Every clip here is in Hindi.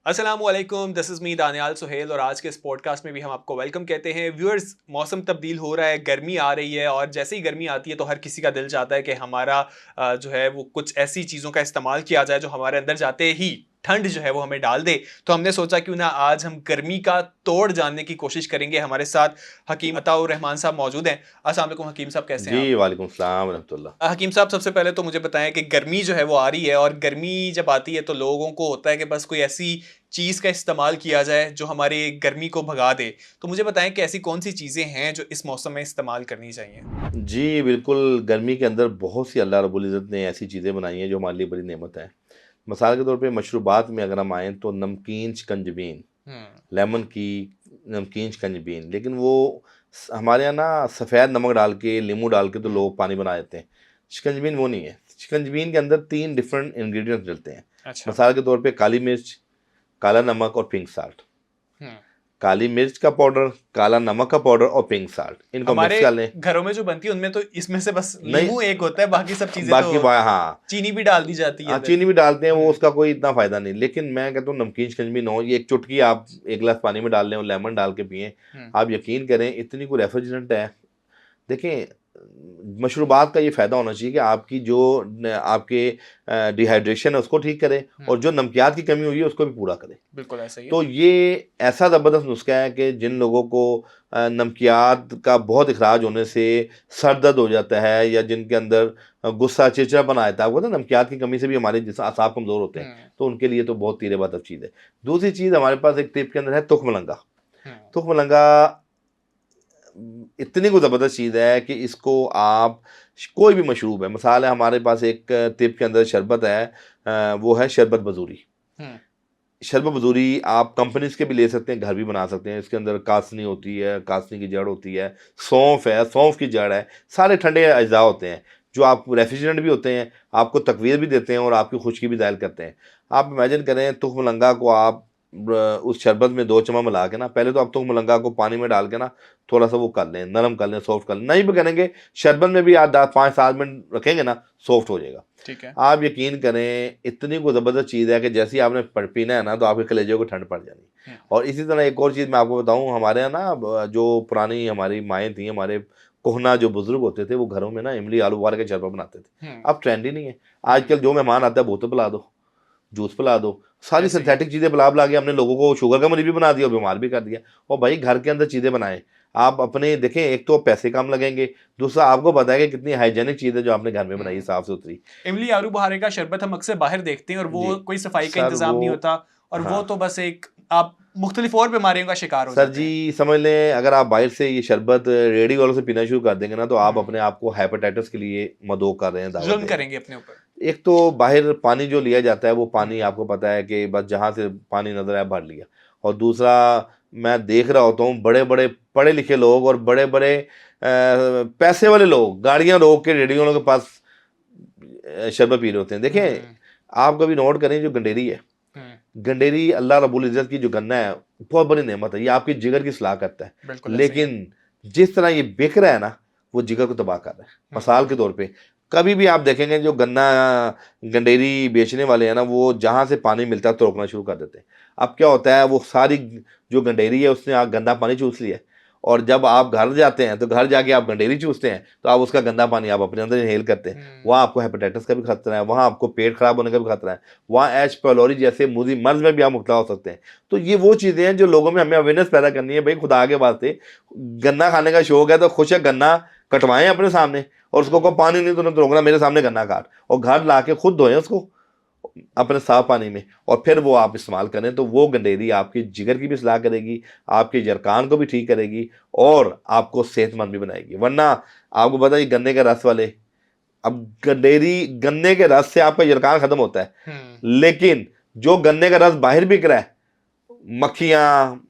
अस्सलामुअलैकुम, this is me Daniyal Suhail और आज के इस पॉडकास्ट में भी हम आपको वेलकम कहते हैं। व्यूअर्स, मौसम तब्दील हो रहा है, गर्मी आ रही है और जैसे ही गर्मी आती है तो हर किसी का दिल चाहता है कि हमारा जो है वो कुछ ऐसी चीज़ों का इस्तेमाल किया जाए जो हमारे अंदर जाते ही ठंड जो है वो हमें डाल दे। तो हमने सोचा क्यों ना आज हम गर्मी का तोड़ जानने की कोशिश करेंगे। हमारे साथ हकीम अताउर रहमान साहब मौजूद हैं। अस्सलाम वालेकुम हकीम साहब, कैसे हैं जी, आप? वालेकुम सलाम रहमतुल्लाह। हकीम साहब, सबसे पहले तो मुझे बताएं कि गर्मी जो है वो आ रही है और गर्मी जब आती है तो लोगों को होता है कि बस कोई ऐसी चीज़ का इस्तेमाल किया जाए जो हमारी गर्मी को भगा दे। तो मुझे बताएं कि ऐसी कौन सी चीज़ें हैं जो इस मौसम में इस्तेमाल करनी चाहिए? जी, बिल्कुल, गर्मी के अंदर बहुत सी अल्लाह रब्बुल इज़्ज़त ने ऐसी चीज़ें बनाई हैं जो हमारे लिए बड़ी नेमत है। मिसाल के तौर पे मशरूबात में अगर हम आएँ तो नमकीन शिकंजबीन, हुँ। लेमन की नमकीन शिकंजबीन, लेकिन वो हमारे यहाँ ना सफ़ेद नमक डाल के, नींबू डाल के तो हुँ। लोग पानी बना देते हैं। शिकंजबीन वो नहीं है। शिकंजबीन के अंदर 3 डिफरेंट इंग्रीडिएंट्स डलते हैं। अच्छा। मिसाल के तौर पे काली मिर्च, काला नमक और पिंक साल्ट। हुँ। काली मिर्च का पाउडर, काला नमक का पाउडर और पिंक साल्ट, इनको मिक्स हमारे कर लें। घरों में जो बनती है उनमें तो इसमें से बस नहीं, नींबू एक होता है, बाकी सब चीज़ें तो बाकी हाँ, चीनी भी डाल दी जाती है हाँ, अंदर। चीनी भी डालते हैं, वो हुँ। उसका कोई इतना फ़ायदा नहीं। लेकिन मैं कहता हूँ नमकीन शिकंजी ना हो, ये एक चुटकी आप 1 गिलास पानी में डाल लें और लेमन डाल के पिएँ। हुँ। आप यकीन करें, इतनी कोई रेफ्रिजरेंट है। देखें, मशरूबात का ये फ़ायदा होना चाहिए कि आपकी जो आपके डिहाइड्रेशन है उसको ठीक करे हुँ। और जो नमकियात की कमी हुई है उसको भी पूरा करे। बिल्कुल ऐसा ही है। तो ये ऐसा ज़बरदस्त नुस्खा है कि जिन लोगों को नमकियात का बहुत इखराज होने से सर दर्द हो जाता है या जिनके अंदर गुस्सा चिड़चिड़ापन आ जाता है, आपको पता है नमकियात की कमी से भी हमारे असाब कमज़ोर होते हैं, हुँ। तो उनके लिए तो बहुत तीरे बात चीज़ है। दूसरी चीज़ हमारे पास एक टिप के अंदर है तुखमलंगा। हुँ। तुखमलंगा इतनी कोई ज़बरदस्त चीज़ है कि इसको आप कोई भी मशरूब है, मिसाल है हमारे पास एक टिप के अंदर शरबत है, वो है शरबत बजूरी। हुँ। शरबत बजूरी आप कंपनीज के भी ले सकते हैं, घर भी बना सकते हैं। इसके अंदर कासनी होती है, कासनी की जड़ होती है, सौंफ है, सौंफ की जड़ है, सारे ठंडे अज्जा होते हैं जो आपको रेफ्रिजरेंट भी होते हैं, आपको तकवीर भी देते हैं और आपकी खुशकी भी ज़ाहिर करते हैं। आप इमेजिन करें तुखमलंगा को आप उस शरबत में 2 चम्मच मिला के ना, पहले तो आप तुखमलंगा को पानी में डाल के ना थोड़ा सा वो कर लें, नरम कर लें, सॉफ्ट कर लें। नहीं भी करेंगे, शरबत में भी आप 5-7 मिनट रखेंगे ना, सॉफ्ट हो जाएगा। ठीक है। आप यकीन करें, इतनी कोई ज़बरदस्त चीज़ है कि जैसे ही आपने पीना है ना तो आपके कलेजे को ठंड पड़ जानी। हुँ। और इसी तरह एक और चीज़ मैं आपको बताऊँ, हमारे यहाँ ना जो पुरानी हमारी माएँ थीं, हमारे कोहना जो बुज़ुर्ग होते थे, वो घरों में ना इमली आलू बुखारे का शरबत बनाते थे। हुँ। अब ट्रेंड ही नहीं है। हुँ। आजकल जो मेहमान आता है बोतल पिला दो, जूस पिला दो, सारी ऐसे ही है। सिंथेटिक चीज़ें पिला-पिला के हमने लोगों को शुगर का मरीज़ भी बना दिया और बीमार भी कर दिया। और भाई घर के अंदर चीज़ें बनाएँ। आप अपने देखें, एक तो पैसे कम लगेंगे, दूसरा आपको पता है कि कितनी हाइजीनिक चीज़ है जो आपने घर में बनाई है, हुँ। साफ-सुथरी। इमली आलू बुखारे का शरबत हम अक्सर बाहर देखते हैं और जी, वो कोई सफाई का सर इंतजाम वो नहीं होता और वो हाँ। तो बस एक आप मुख्तलिफ और बीमारियों का शिकार हो सर जाते हैं। जी, समझ लें, अगर आप बाहर से ये शरबत रेडी वालों से पीना शुरू कर देंगे ना, तो आप हुँ। अपने आप को हेपेटाइटिस के लिए मदऊ कर रहे हैं, दावत जुल्म दे रहे हैं। करेंगे अपने ऊपर। एक तो बाहर पानी जो लिया जाता है, वो पानी हुँ। आपको पता है कि बस जहाँ से पानी नज़र आया भर लिया। और दूसरा, मैं देख रहा होता हूँ बड़े-बड़े पढ़े-लिखे लोग और बड़े-बड़े पैसे वाले लोग गाड़ियाँ रोक के रेडी वालों के पास शरबत पी रहे होते हैं। देखें, हुँ। आप कभी नोट करें, जो गंडेरी है, हुँ। गंडेरी अल्लाह रब्बुल इज़्ज़त की जो गन्ना है, बहुत बड़ी नेमत है। ये आपकी जिगर की इस्लाह करता है। बिल्कुल ऐसे ही है। लेकिन जिस तरह ये बिक रहा है ना, वो जिगर को तबाह कर रहा है। मिसाल के हुँ। तौर पे कभी भी आप देखेंगे जो गन्ना गंडेरी बेचने वाले हैं ना, वो जहाँ से पानी मिलता है तो रोकना शुरू कर देते हैं। अब क्या होता है, वो सारी जो गंडेरी है उसने गंदा पानी चूस लिया है। और जब आप घर जाते हैं तो घर जाके आप गंडेरी चूसते हैं तो आप उसका गंदा पानी आप अपने अंदर इनहेल करते हैं। हुँ। वहाँ आपको हेपेटाइटिस का भी खतरा है, वहाँ आपको पेट खराब होने का भी खतरा है, वहाँ एच पाइलोरी जैसे मूजी मर्ज में भी आप मुब्तला हो सकते हैं। तो ये वो चीज़ें हैं जो लोगों में हमें अवेयरनेस पैदा करनी है। भाई खुदा के वास्ते, गन्ना खाने का शौक है तो खुश है, गन्ना कटवाएं अपने सामने और उसको कहो हुँ। पानी नहीं तो रोकना, मेरे सामने गन्ना काट, और घर ला के खुद धोएं उसको अपने साफ पानी में, और फिर वो आप इस्तेमाल करें। तो वो गंडेरी आपकी जिगर की भी इस्लाह करेगी, आपके जरकान को भी ठीक करेगी और आपको सेहतमंद भी बनाएगी। वरना आपको पता है, ये गन्ने के रस वाले, अब गंडेरी गन्ने के रस से आपका जरकान खत्म होता है, हुँ। लेकिन जो गन्ने का रस बाहर बिक रहा है, मक्खियाँ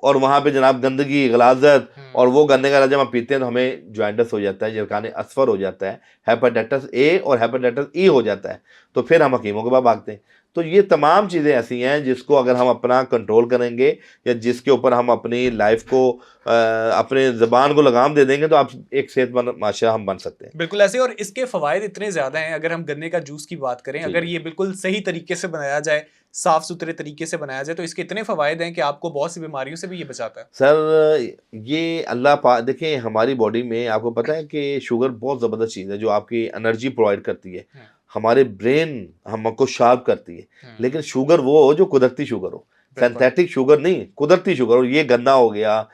और वहाँ पे जनाब गंदगी, गलाजत, और हुँ। वो गन्ने का रस जब हम पीते हैं तो हमें जॉइंटिस हो जाता है, जरकान असफर हो जाता है, हेपेटाइटिस ए और हेपेटाइटिस ई हो जाता है। तो फिर हम हकीमों के पास भागते हैं। तो ये तमाम चीज़ें ऐसी हैं जिसको अगर हम अपना कंट्रोल करेंगे या जिसके ऊपर हम अपनी लाइफ को अपने ज़बान को लगाम दे देंगे तो आप एक सेहतमंद माशरा हम बन सकते हैं। बिल्कुल ऐसे, और इसके फ़वाइद इतने ज़्यादा हैं। अगर हम गन्ने का जूस की बात करें, अगर ये बिल्कुल सही तरीके से बनाया जाए, साफ़ सुथरे तरीके से बनाया जाए, तो इसके इतने फ़वाइद हैं कि आपको बहुत सी बीमारियों से भी ये बचाता है। सर ये अल्लाह पा देखिए हमारी बॉडी में आपको पता है कि शुगर बहुत ज़बरदस्त चीज़ है जो आपकी एनर्जी प्रोवाइड करती है, हमारे ब्रेन हमको शार्प करती है। लेकिन शुगर वो हो जो कुदरती शुगर हो, सिंथेटिक शुगर नहीं, कुदरती शुगर हो। ये गन्ना हो गया,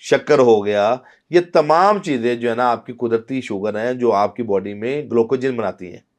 शक्कर हो गया, ये तमाम चीज़ें जो है ना आपकी कुदरती शुगर हैं जो आपकी बॉडी में ग्लूकोजन बनाती हैं।